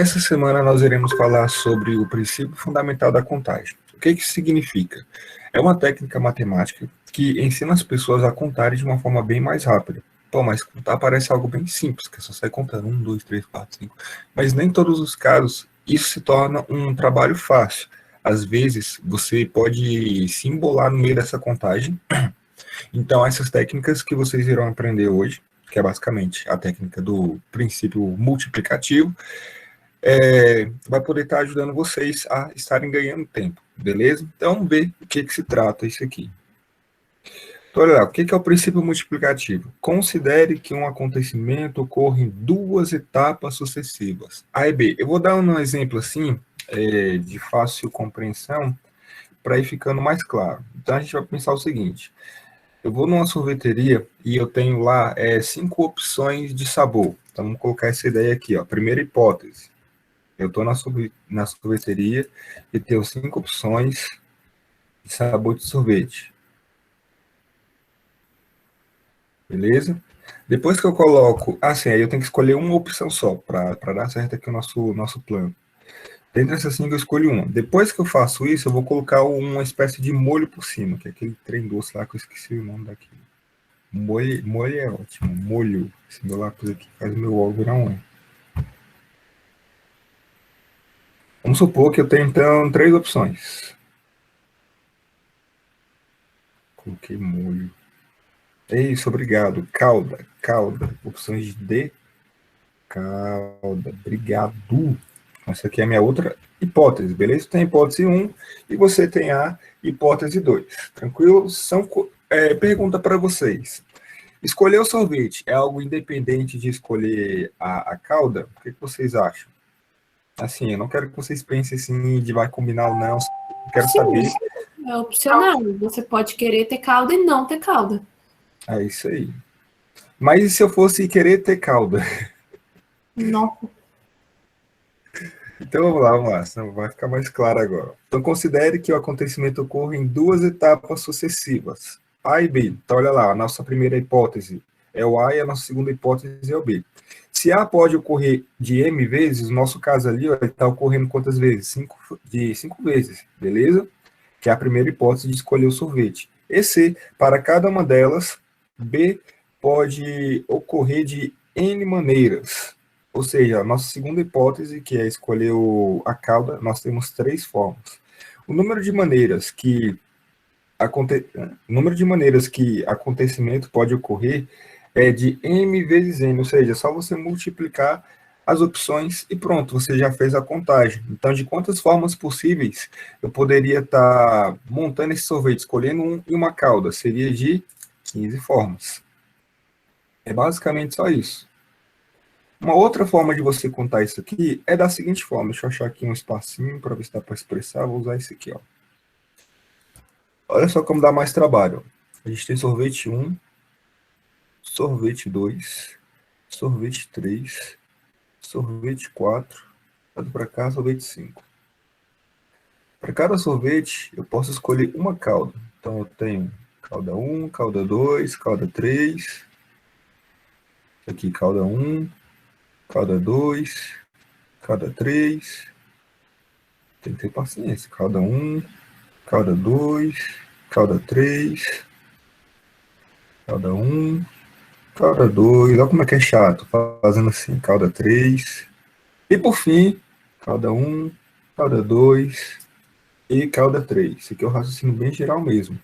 Essa semana nós iremos falar sobre o princípio fundamental da contagem. O que isso significa? É uma técnica matemática que ensina as pessoas a contarem de uma forma bem mais rápida. Pô, mas contar parece algo bem simples, que é só sair contando 1, 2, 3, 4, 5. Mas nem em todos os casos isso se torna um trabalho fácil. Às vezes você pode se embolar no meio dessa contagem. Então essas técnicas que vocês irão aprender hoje, que é basicamente a técnica do princípio multiplicativo, vai poder estar ajudando vocês a estarem ganhando tempo, beleza? Então, vamos ver o que se trata isso aqui. Então, olha lá, o que é o princípio multiplicativo? Considere que um acontecimento ocorre em duas etapas sucessivas, A e B. Eu vou dar um exemplo assim, de fácil compreensão, para ir ficando mais claro. Então, a gente vai pensar o seguinte: eu vou numa sorveteria e eu tenho lá 5 opções de sabor. Então, vamos colocar essa ideia aqui, ó. Primeira hipótese. Eu estou na sorveteria e tenho 5 opções de sabor de sorvete. Beleza? Depois que eu coloco, assim, aí eu tenho que escolher uma opção só, para dar certo aqui o nosso plano. Dentre essas 5 eu escolho uma. Depois que eu faço isso, eu vou colocar uma espécie de molho por cima, que é aquele trem doce lá que eu esqueci o nome daquilo. Molho é ótimo. Molho. Esse meu lápis aqui faz o meu ovo virar um. Vamos supor que eu tenho, então, 3 opções. Coloquei molho. É isso, obrigado. Calda. Opções de calda. Obrigado. Essa aqui é a minha outra hipótese, beleza? Tem a hipótese 1 e você tem a hipótese 2. Tranquilo? Pergunta para vocês. Escolher o sorvete é algo independente de escolher a calda? O que vocês acham? Assim, eu não quero que vocês pensem assim de vai combinar ou não. Eu quero saber. É opcional. Você pode querer ter calda e não ter calda. É isso aí. Mas e se eu fosse querer ter calda? Nossa. Então vamos lá, senão vai ficar mais claro agora. Então considere que o acontecimento ocorre em 2 etapas sucessivas, A e B. Então olha lá, a nossa primeira hipótese é o A e a nossa segunda hipótese é o B. Se A pode ocorrer de M vezes, no nosso caso ali, está ocorrendo quantas vezes? 5 vezes, beleza? Que é a primeira hipótese de escolher o sorvete. E C, para cada uma delas, B pode ocorrer de N maneiras. Ou seja, a nossa segunda hipótese, que é escolher a cauda, nós temos 3 formas. O número de maneiras que acontecimento pode ocorrer é de M vezes N, ou seja, é só você multiplicar as opções e pronto, você já fez a contagem. Então, de quantas formas possíveis eu poderia estar montando esse sorvete, escolhendo um e uma cauda? Seria de 15 formas. É basicamente só isso. Uma outra forma de você contar isso aqui é da seguinte forma. Deixa eu achar aqui um espacinho para ver se dá para expressar. Vou usar esse aqui, ó. Olha só como dá mais trabalho. A gente tem sorvete 1, sorvete 2, sorvete 3, sorvete 4, para cá, sorvete 5. Para cada sorvete, eu posso escolher uma cauda. Então, eu tenho cauda 1, cauda 2, cauda 3. Aqui, cauda 1, cauda 2, cauda 3. Tem que ter paciência. Cauda 1, cauda 2, cauda 3, cauda 1, cauda 2. Olha como é que é chato. Fazendo assim, cauda 3. E por fim, cauda 1, cauda 2 e cauda 3. Isso aqui é o raciocínio bem geral mesmo.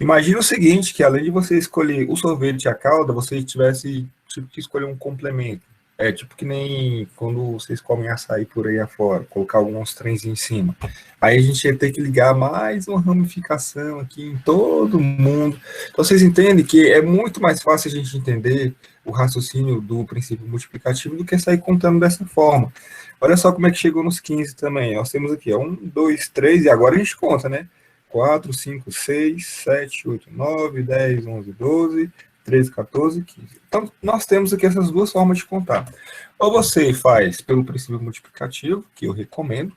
Imagina o seguinte, que além de você escolher o sorvete e a calda, você tivesse que escolher um complemento. É tipo que nem quando vocês comem açaí por aí afora, colocar alguns trens em cima. Aí a gente ia ter que ligar mais uma ramificação aqui em todo mundo. Então vocês entendem que é muito mais fácil a gente entender o raciocínio do princípio multiplicativo do que sair contando dessa forma. Olha só como é que chegou nos 15 também. Nós temos aqui 1, 2, 3, e agora a gente conta, né? 4, 5, 6, 7, 8, 9, 10, 11, 12, 13, 14, 15. Então, nós temos aqui essas 2 formas de contar. Ou você faz pelo princípio multiplicativo, que eu recomendo,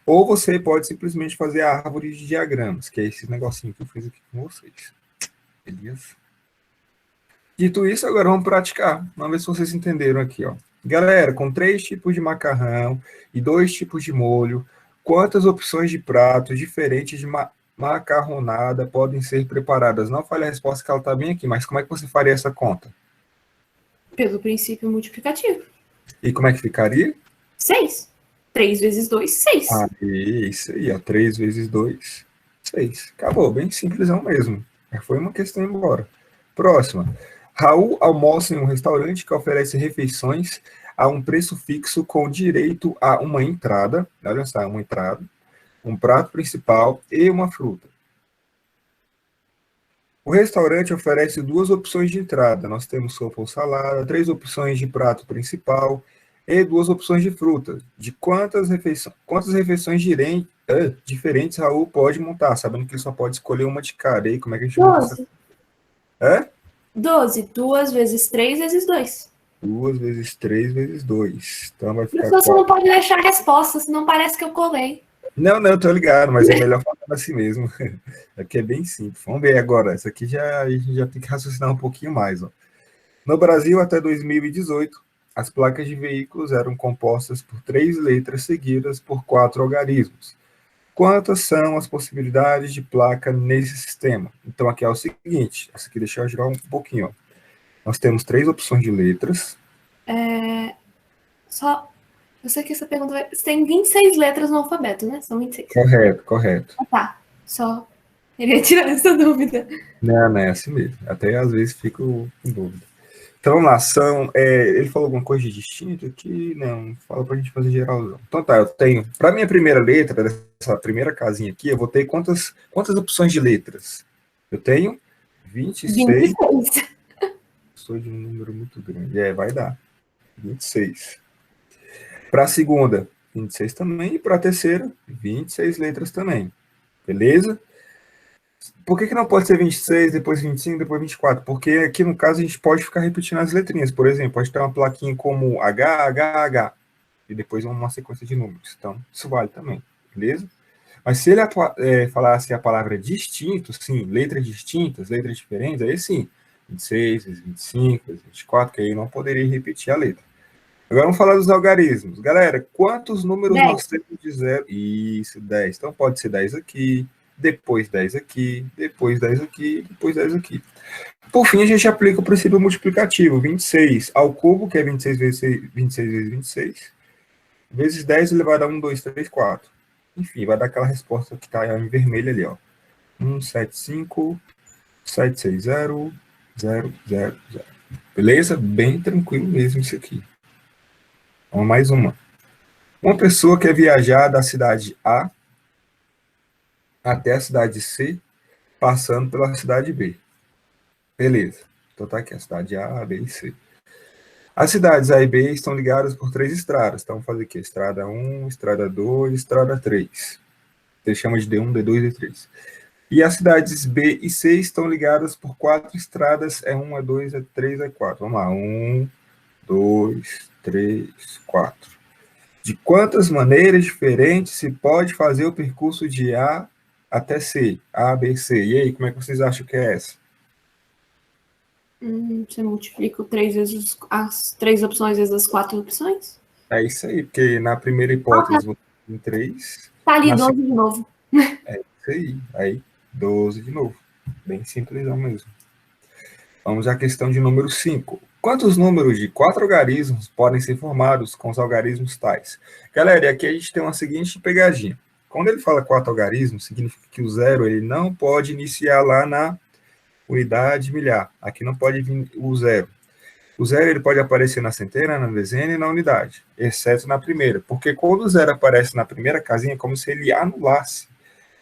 ou você pode simplesmente fazer a árvore de diagramas, que é esse negocinho que eu fiz aqui com vocês. Beleza? Dito isso, agora vamos praticar. Vamos ver se vocês entenderam aqui, ó. Galera, com 3 tipos de macarrão e 2 tipos de molho, quantas opções de pratos diferentes de macarronada podem ser preparadas? Não falei a resposta que ela está bem aqui, mas como é que você faria essa conta? Pelo princípio multiplicativo. E como é que ficaria? 6. 3 vezes 2, 6. Ah, isso aí, ó, 3 vezes 2, 6. Acabou, bem simplesão mesmo. Já foi uma questão embora. Próxima. Raul almoça em um restaurante que oferece refeições a um preço fixo com direito a uma entrada, olha só, uma entrada, um prato principal e uma fruta. O restaurante oferece 2 opções de entrada. Nós temos sopa ou salada, 3 opções de prato principal e 2 opções de fruta. De quantas refeições diferentes Raul pode montar, sabendo que ele só pode escolher uma de cada. E aí, como é que a gente monta essa? 12. É? 12. 2 vezes 3 vezes 2. 2 vezes 3 vezes 2. Então vai ficar Professor, você não 4. pode deixar a resposta, senão parece que eu colei. Não, não, tô ligado, mas é melhor falar assim mesmo. Aqui é bem simples. Vamos ver agora. Essa aqui a gente já tem que raciocinar um pouquinho mais. Ó. No Brasil, até 2018, as placas de veículos eram compostas por 3 letras seguidas por 4 algarismos. Quantas são as possibilidades de placa nesse sistema? Então, aqui é o seguinte, essa aqui deixa eu girar um pouquinho. Ó. Nós temos 3 opções de letras. Só. Eu sei que essa pergunta vai. Você tem 26 letras no alfabeto, né? São 26. Correto, correto. Ah, tá. Só queria tirar essa dúvida. Não é assim mesmo. Até às vezes fico com dúvida. Então, vamos lá, ele falou alguma coisa de distinto aqui? Não, fala para a gente fazer geralzão. Então tá, eu tenho, para minha primeira letra, dessa primeira casinha aqui, eu vou ter quantas opções de letras? Eu tenho 26. 26. Sou de um número muito grande. Vai dar. 26. Para a segunda, 26 também. E para a terceira, 26 letras também. Beleza? Por que não pode ser 26, depois 25, depois 24? Porque aqui, no caso, a gente pode ficar repetindo as letrinhas. Por exemplo, pode ter uma plaquinha como H, H, H. E depois uma sequência de números. Então, isso vale também. Beleza? Mas se ele falasse a palavra distinto, sim, letras distintas, letras diferentes, aí sim. 26, 25, 24, que aí não poderia repetir a letra. Agora vamos falar dos algarismos. Galera, quantos números 10. nós temos de 0? Isso, 10. Então pode ser 10 aqui, depois 10 aqui, depois 10 aqui, depois 10 aqui. Por fim, a gente aplica o princípio multiplicativo. 26 ao cubo, que é 26 vezes 26 vezes 26, vezes 10 elevado a 1, 2, 3, 4. Enfim, vai dar aquela resposta que está em vermelho ali, ó. 175, 760, 0, 0, 0. Beleza? Bem tranquilo mesmo isso aqui. Vamos mais uma. Uma pessoa quer viajar da cidade A até a cidade C, passando pela cidade B. Beleza. Então tá aqui a cidade A, B e C. As cidades A e B estão ligadas por 3 estradas. Então vamos fazer aqui, estrada 1, estrada 2, estrada 3. Você chama de D1, D2 e D3. E as cidades B e C estão ligadas por 4 estradas, E1, E2, E3, E4. Vamos lá, 1, 2, 3, 4. De quantas maneiras diferentes se pode fazer o percurso de A até C? A, B, C. E aí, como é que vocês acham que é essa? Você multiplica as 3 opções vezes as 4 opções? É isso aí, porque na primeira hipótese você tem 3. Tá ali, 12 de novo. É isso aí. Aí, 12 de novo. Bem simplesão mesmo. Vamos à questão de número 5. Quantos números de 4 algarismos podem ser formados com os algarismos tais? Galera, e aqui a gente tem uma seguinte pegadinha. Quando ele fala 4 algarismos, significa que o 0 ele não pode iniciar lá na unidade milhar. Aqui não pode vir o 0. O 0 ele pode aparecer na centena, na dezena e na unidade, exceto na primeira. Porque quando o 0 aparece na primeira casinha, é como se ele anulasse.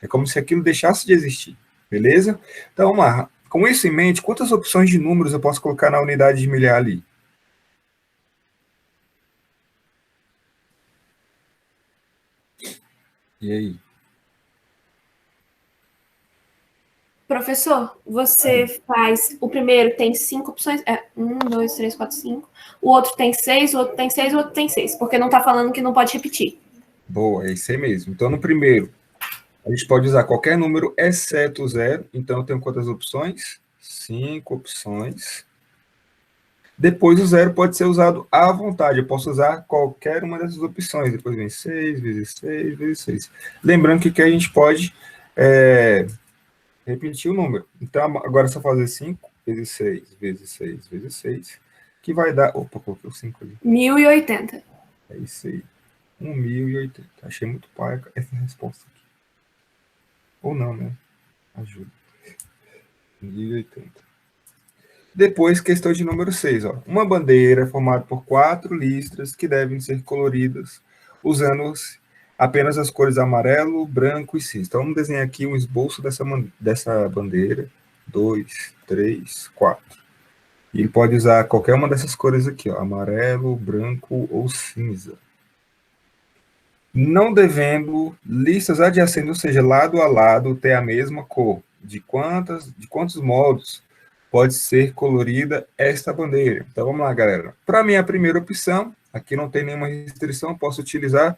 É como se aquilo deixasse de existir. Beleza? Então, vamos lá. Com isso em mente, quantas opções de números eu posso colocar na unidade de milhar ali? E aí? Professor, você faz. O primeiro tem 5 opções. 1, 2, 3, 4, 5. O outro tem 6, o outro tem 6, o outro tem 6. Porque não tá falando que não pode repetir. Boa, é isso aí mesmo. Então, no primeiro, a gente pode usar qualquer número, exceto o 0. Então, eu tenho quantas opções? 5 opções. Depois o zero pode ser usado à vontade. Eu posso usar qualquer uma dessas opções. Depois vem 6 vezes 6 vezes 6. Lembrando que aqui a gente pode repetir o número. Então, agora é só fazer 5 vezes 6 vezes 6 vezes 6, que vai dar... Opa, coloquei o 5 ali. 1080. É isso aí. 1080. Achei muito pai essa resposta aqui. Ou não, né? Ajuda. 1080. Depois, questão de número 6. Ó. Uma bandeira é formada por 4 listras que devem ser coloridas usando apenas as cores amarelo, branco e cinza. Então, vamos desenhar aqui um esboço dessa bandeira. 2, 3, 4. E ele pode usar qualquer uma dessas cores aqui, ó, amarelo, branco ou cinza. Não devendo listas adjacentes, ou seja, lado a lado, ter a mesma cor. De quantos modos pode ser colorida esta bandeira? Então, vamos lá, galera. Para mim, a primeira opção, aqui não tem nenhuma restrição, posso utilizar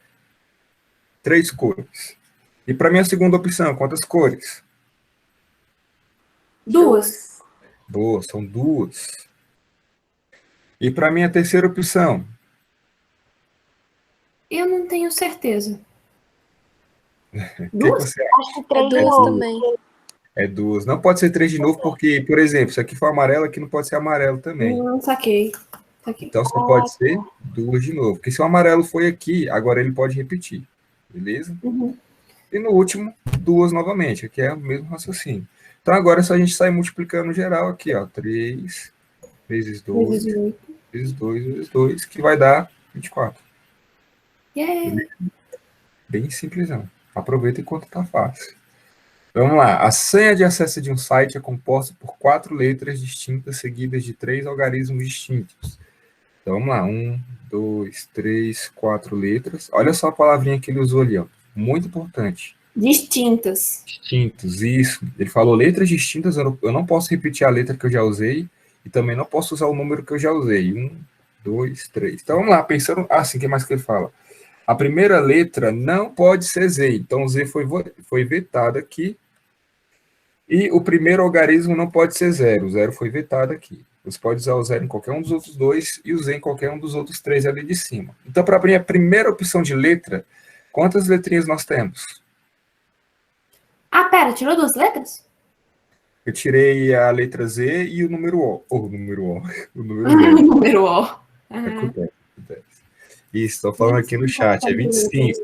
3 cores. E para mim, a segunda opção, quantas cores? 2. Boa, são 2. E para mim, a terceira opção? Eu não tenho certeza. O que 2? você acha? Acho que 3 de duas novo. também. É 2. Não pode ser 3 de novo, porque, por exemplo, se aqui for amarelo, aqui não pode ser amarelo também. Não saquei. Então, só pode ser 2 de novo. Porque se o amarelo foi aqui, agora ele pode repetir. Beleza? Uhum. E no último, 2 novamente. Aqui é o mesmo raciocínio. Então, agora é só a gente sair multiplicando geral aqui, ó. 3 vezes 2, vezes 2, vezes 2, que vai dar 24. Yeah. Bem simplesão. Aproveita enquanto tá fácil. Vamos lá. A senha de acesso de um site é composta por 4 letras distintas seguidas de 3 algarismos distintos. Então, vamos lá. 1, 2, 3, 4 letras. Olha só a palavrinha que ele usou ali, ó. Muito importante. Distintas. Distintos, isso. Ele falou letras distintas, eu não posso repetir a letra que eu já usei e também não posso usar o número que eu já usei. 1, 2, 3. Então, vamos lá. Pensando assim, o que mais que ele fala? A primeira letra não pode ser Z. Então, o Z foi vetado aqui. E o primeiro algarismo não pode ser 0. O 0 foi vetado aqui. Você pode usar o 0 em qualquer um dos outros 2 e o Z em qualquer um dos outros 3 ali de cima. Então, para abrir a primeira opção de letra, quantas letrinhas nós temos? Ah, pera, tirou 2 letras? Eu tirei a letra Z e o número O. O número O. O número 0. Número O. Acontece. Isso, estou falando aqui no chat. É 25.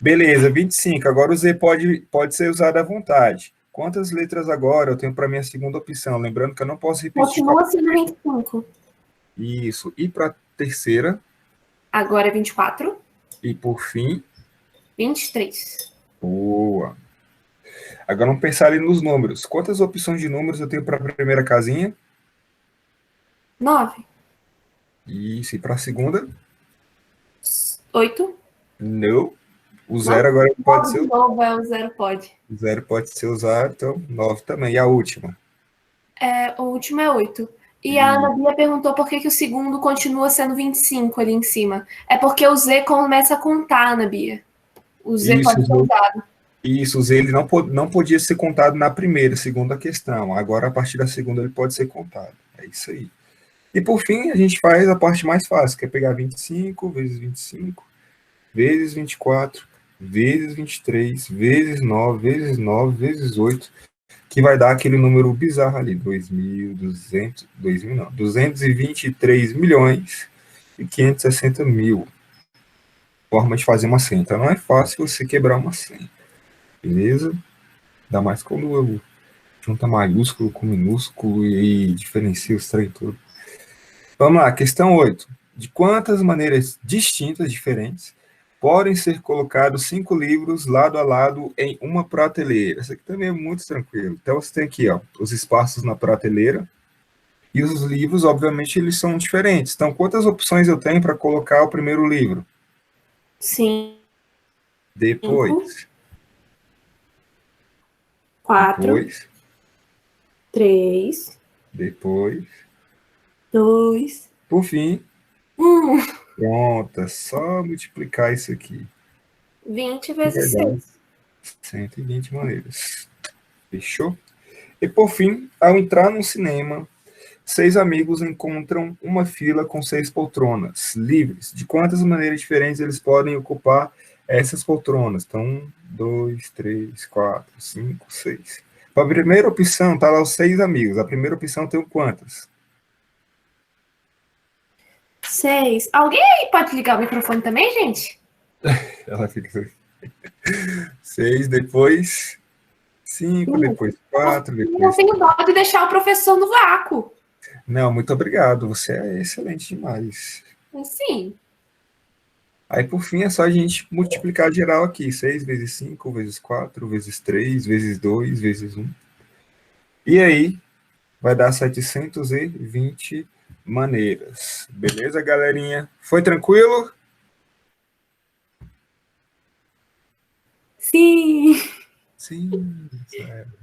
Beleza, 25. Agora o Z pode ser usado à vontade. Quantas letras agora eu tenho para minha segunda opção? Lembrando que eu não posso repetir. Continua sendo 25. Isso. E para a terceira? Agora é 24. E por fim? 23. Boa. Agora vamos pensar ali nos números. Quantas opções de números eu tenho para a primeira casinha? 9. Isso. E para a segunda? 8. Não. O 0 agora pode ser. De novo, o 0 pode. O 0 pode ser usado, então 9 também. E a última? O último é 8. E a Ana Bia perguntou por que o segundo continua sendo 25 ali em cima. É porque o Z começa a contar, Ana Bia. O Z pode ser usado. Isso, o Z ele não podia ser contado na primeira, segunda questão. Agora, a partir da segunda, ele pode ser contado. É isso aí. E, por fim, a gente faz a parte mais fácil, que é pegar 25 vezes 25, vezes 24, vezes 23, vezes 9, vezes 9, vezes 8, que vai dar aquele número bizarro ali, 223 milhões e 560 mil. Forma de fazer uma senha. Então, não é fácil você quebrar uma senha. Beleza? Ainda mais quando eu junto maiúsculo com minúsculo e diferencia os trem todo. Vamos lá, questão 8. De quantas maneiras distintas, diferentes, podem ser colocados 5 livros lado a lado em uma prateleira? Isso aqui também é muito tranquilo. Então, você tem aqui, ó, os espaços na prateleira e os livros, obviamente, eles são diferentes. Então, quantas opções eu tenho para colocar o primeiro livro? Sim. Depois. 4. Depois. 3. Depois. 2. Por fim. 1. Pronto, é só multiplicar isso aqui. 20 vezes 6. 120 maneiras. Fechou? E por fim, ao entrar num cinema, 6 amigos encontram uma fila com 6 poltronas livres. De quantas maneiras diferentes eles podem ocupar essas poltronas? Então, 1, 2, 3, 4, 5, 6. A primeira opção está lá os 6 amigos. A primeira opção tem quantas? 6. Alguém aí pode ligar o microfone também, gente? Ela fica 6, depois 5, depois 4, Eu depois... tenho dó de deixar o professor no vácuo. Não, muito obrigado. Você é excelente demais. Sim. Aí, por fim, é só a gente multiplicar geral aqui. 6 vezes 5, vezes 4, vezes 3, vezes 2, vezes 1. E aí, vai dar 720 maneiras. Beleza, galerinha? Foi tranquilo? Sim. Sim. Sério.